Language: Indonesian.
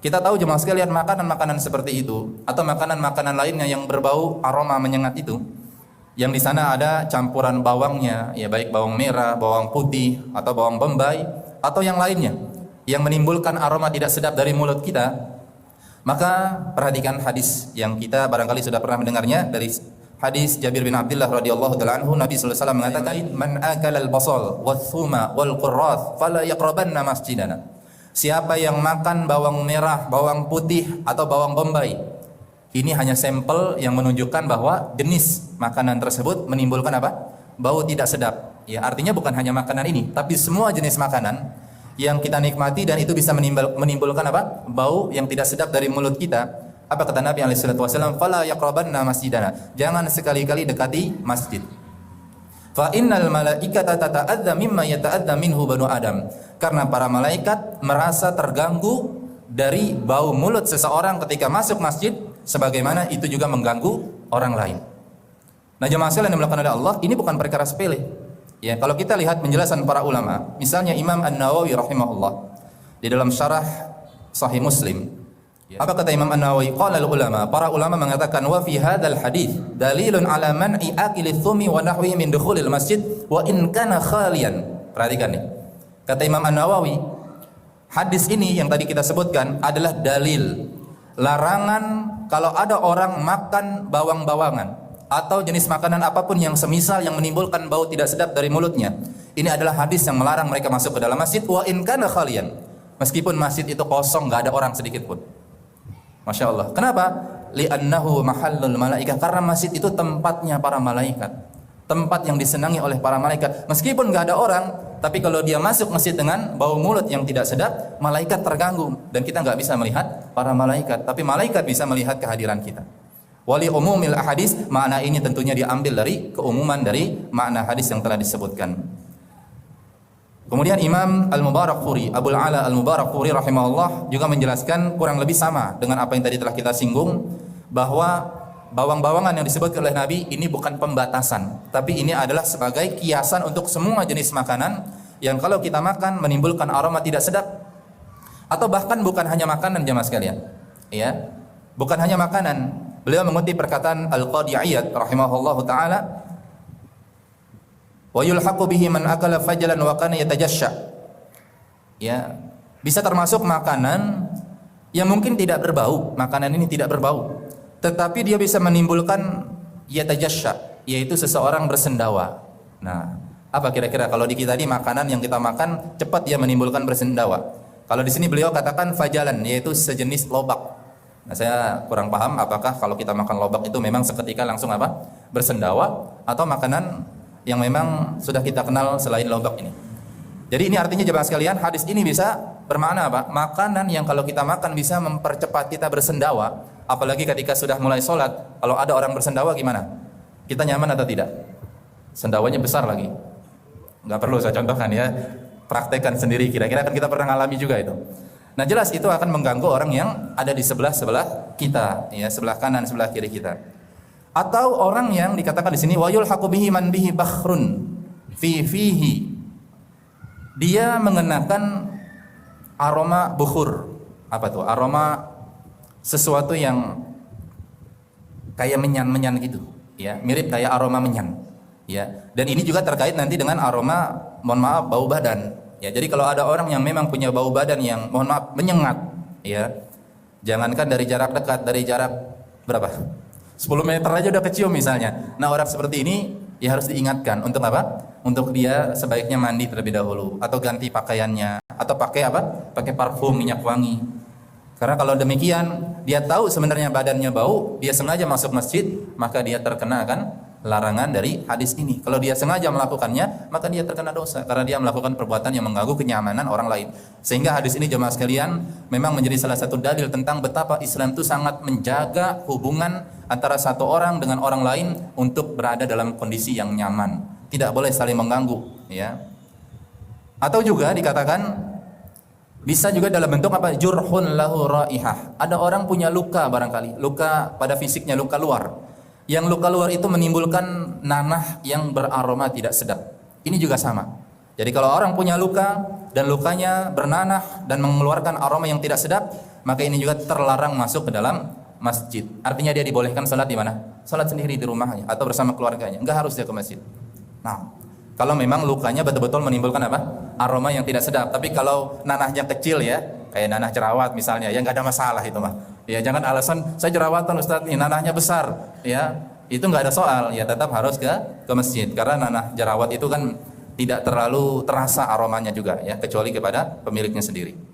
Kita tahu jemaah sekalian, makanan-makanan seperti itu atau makanan-makanan lainnya yang berbau aroma menyengat itu, yang di sana ada campuran bawangnya, ya baik bawang merah, bawang putih atau bawang bombay atau yang lainnya yang menimbulkan aroma tidak sedap dari mulut kita, maka perhatikan hadis yang kita barangkali sudah pernah mendengarnya dari hadis Jabir bin Abdullah radhiyallahu taala anhu. Nabi sallallahu alaihi wasallam mengatakan, "Man akala al-basal wath-thuma wal-qurrath fala yaqrabanna masjidana." Siapa yang makan bawang merah, bawang putih atau bawang bombay, ini hanya sampel yang menunjukkan bahwa jenis makanan tersebut menimbulkan apa? Bau tidak sedap. Ya, artinya bukan hanya makanan ini, tapi semua jenis makanan yang kita nikmati dan itu bisa menimbulkan apa? Bau yang tidak sedap dari mulut kita. Apa kata Nabi alaihi salatu wasallam? Fala yaqrabanna masjidana. Jangan sekali-kali dekati masjid. Fa innal malaikata tata'adza mimma yata'adza minhu banu Adam. Karena para malaikat merasa terganggu dari bau mulut seseorang ketika masuk masjid sebagaimana itu juga mengganggu orang lain. Nah, jemaah sekalian yang dimuliakan oleh Allah, ini bukan perkara sepele. Ya, kalau kita lihat penjelasan para ulama, misalnya Imam An-Nawawi rahimahullah di dalam syarah Sahih Muslim, apa kata Imam An-Nawawi? Qala al-ulama, para ulama mengatakan, wa fi hadzal hadits dalilun ala man'i akili tsumi wa nahwihi min dukhulil masjid wa in kana khalian. Perhatikan nih. Kata Imam An-Nawawi, hadis ini yang tadi kita sebutkan adalah dalil larangan kalau ada orang makan bawang-bawangan atau jenis makanan apapun yang semisal yang menimbulkan bau tidak sedap dari mulutnya. Ini adalah hadis yang melarang mereka masuk ke dalam masjid wa in kana khalian. Meskipun masjid itu kosong, enggak ada orang sedikit pun. Masya Allah. Kenapa? Li'annahu mahallul malaikah. Karena masjid itu tempatnya para malaikat, tempat yang disenangi oleh para malaikat. Meskipun nggak ada orang, tapi kalau dia masuk masjid dengan bau mulut yang tidak sedap, malaikat terganggu dan kita nggak bisa melihat para malaikat, tapi malaikat bisa melihat kehadiran kita. Wali umumil ahadis, makna ini tentunya diambil dari keumuman dari makna hadis yang telah disebutkan. Kemudian Imam Al-Mubarakfuri, Abul Ala Al-Mubarakfuri rahimahullah juga menjelaskan kurang lebih sama dengan apa yang tadi telah kita singgung, bahwa bawang-bawangan yang disebut oleh Nabi ini bukan pembatasan, tapi ini adalah sebagai kiasan untuk semua jenis makanan yang kalau kita makan menimbulkan aroma tidak sedap, atau bahkan bukan hanya makanan jemaah sekalian, ya, bukan hanya makanan. Beliau mengutip perkataan Al-Qadi Iyad rahimahullahu taala, wa yulhaqu bihi man akala fajlan wa kana yatajashsha. Ya, bisa termasuk makanan yang mungkin tidak berbau, makanan ini tidak berbau, tetapi dia bisa menimbulkan yatajashsha, yaitu seseorang bersendawa. Nah, apa kira-kira kalau di kita ini makanan yang kita makan cepat dia menimbulkan bersendawa. Kalau di sini beliau katakan fajalan, yaitu sejenis lobak. Nah, saya kurang paham apakah kalau kita makan lobak itu memang seketika langsung apa? Bersendawa, atau makanan yang memang sudah kita kenal selain lobak ini. Jadi ini artinya jemaah sekalian, hadis ini bisa bermakna apa? Makanan yang kalau kita makan bisa mempercepat kita bersendawa, apalagi ketika sudah mulai sholat. Kalau ada orang bersendawa gimana? Kita nyaman atau tidak? Sendawanya besar lagi. Nggak perlu saya contohkan ya, praktekkan sendiri, kira-kira kan kita pernah ngalami juga itu. Nah, jelas itu akan mengganggu orang yang ada di sebelah kita, ya, sebelah kanan, sebelah kiri kita. Atau orang yang dikatakan di sini wa yulhaqu bihi man bihi bakhrun fi fihi. Dia mengenakan aroma bukhur. Apa tuh? Aroma sesuatu yang kayak menyan-menyan gitu, ya, mirip kayak aroma menyan, ya. Dan ini juga terkait nanti dengan aroma, mohon maaf, bau badan. Ya, jadi kalau ada orang yang memang punya bau badan yang mohon maaf menyengat, ya. Jangankan dari jarak dekat, dari jarak berapa? 10 meter aja udah kecium misalnya. Nah, orang seperti ini ya harus diingatkan untuk apa? Untuk dia sebaiknya mandi terlebih dahulu, atau ganti pakaiannya, atau pakai apa? Pakai parfum, minyak wangi. Karena kalau demikian dia tahu sebenarnya badannya bau, dia sengaja masuk masjid, maka dia terkena akan larangan dari hadis ini. Kalau dia sengaja melakukannya, maka dia terkena dosa karena dia melakukan perbuatan yang mengganggu kenyamanan orang lain. Sehingga hadis ini jemaah sekalian memang menjadi salah satu dalil tentang betapa Islam itu sangat menjaga hubungan antara satu orang dengan orang lain untuk berada dalam kondisi yang nyaman. Tidak boleh saling mengganggu, ya. Atau juga dikatakan bisa juga dalam bentuk apa? Jurhun lahu raihah. Ada orang punya luka barangkali, luka pada fisiknya, luka luar. Yang luka luar itu menimbulkan nanah yang beraroma tidak sedap. Ini juga sama. Jadi kalau orang punya luka dan lukanya bernanah dan mengeluarkan aroma yang tidak sedap, maka ini juga terlarang masuk ke dalam masjid. Artinya dia dibolehkan salat di mana? Salat sendiri di rumahnya atau bersama keluarganya. Enggak harus dia ke masjid. Nah, kalau memang lukanya betul-betul menimbulkan apa? Aroma yang tidak sedap. Tapi kalau nanahnya kecil ya, kayak nanah jerawat misalnya, ya nggak ada masalah itu mah. Ya jangan alasan saya jerawatan Ustaz, ini nanahnya besar, ya itu nggak ada soal. Ya tetap harus ke masjid karena nanah jerawat itu kan tidak terlalu terasa aromanya juga ya, kecuali kepada pemiliknya sendiri.